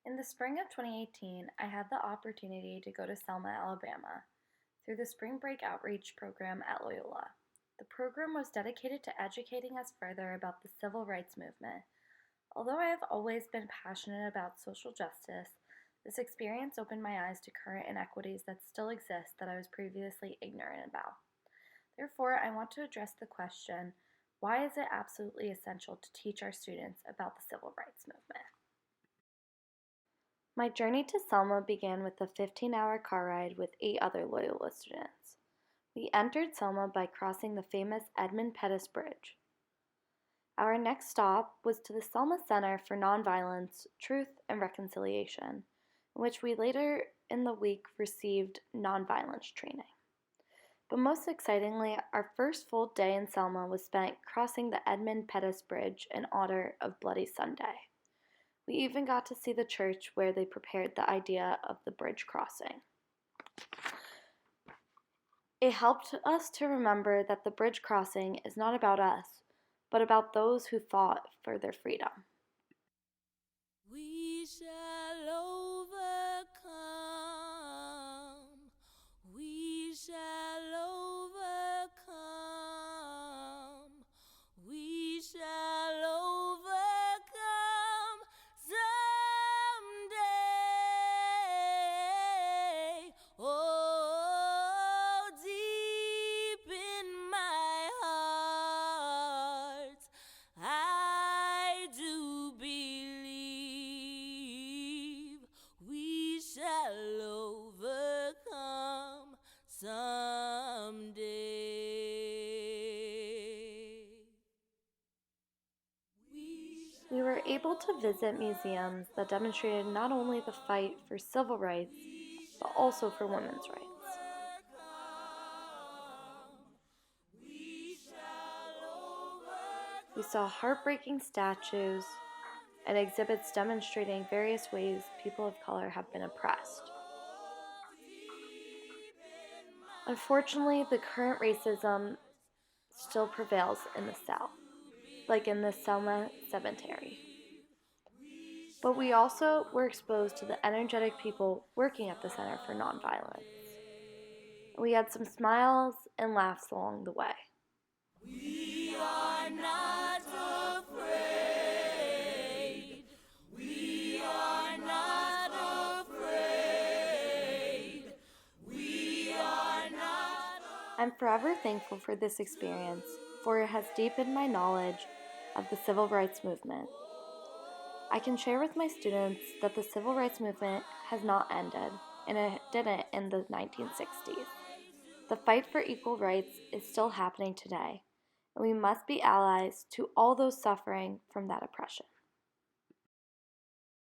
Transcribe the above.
In the spring of 2018, I had the opportunity to go to Selma, Alabama, through the Spring Break Outreach Program at Loyola. The program was dedicated to educating us further about the civil rights movement. Although I have always been passionate about social justice, this experience opened my eyes to current inequities that still exist that I was previously ignorant about. Therefore, I want to address the question, why is it absolutely essential to teach our students about the civil rights movement? My journey to Selma began with a 15-hour car ride with 8 other Loyola students. We entered Selma by crossing the famous Edmund Pettus Bridge. Our next stop was to the Selma Center for Nonviolence, Truth, and Reconciliation, in which we later in the week received nonviolence training. But most excitingly, our first full day in Selma was spent crossing the Edmund Pettus Bridge in honor of Bloody Sunday. We even got to see the church where they prepared the idea of the bridge crossing. It helped us to remember that the bridge crossing is not about us, but about those who fought for their freedom. We shall overcome. We shall overcome. We shall overcome someday. Oh, deep in my heart, I do believe we shall overcome someday. We were able to visit museums that demonstrated not only the fight for civil rights, but also for women's rights. We saw heartbreaking statues and exhibits demonstrating various ways people of color have been oppressed. Unfortunately, the current racism still prevails in the South, like in the Selma Cemetery. But we also were exposed to the energetic people working at the Center for Nonviolence. We had some smiles and laughs along the way. We are not afraid. We are not afraid. We are not I'm forever thankful for this experience, for it has deepened my knowledge of the civil rights movement. I can share with my students that the civil rights movement has not ended, and it didn't in the 1960s. The fight for equal rights is still happening today, and we must be allies to all those suffering from that oppression.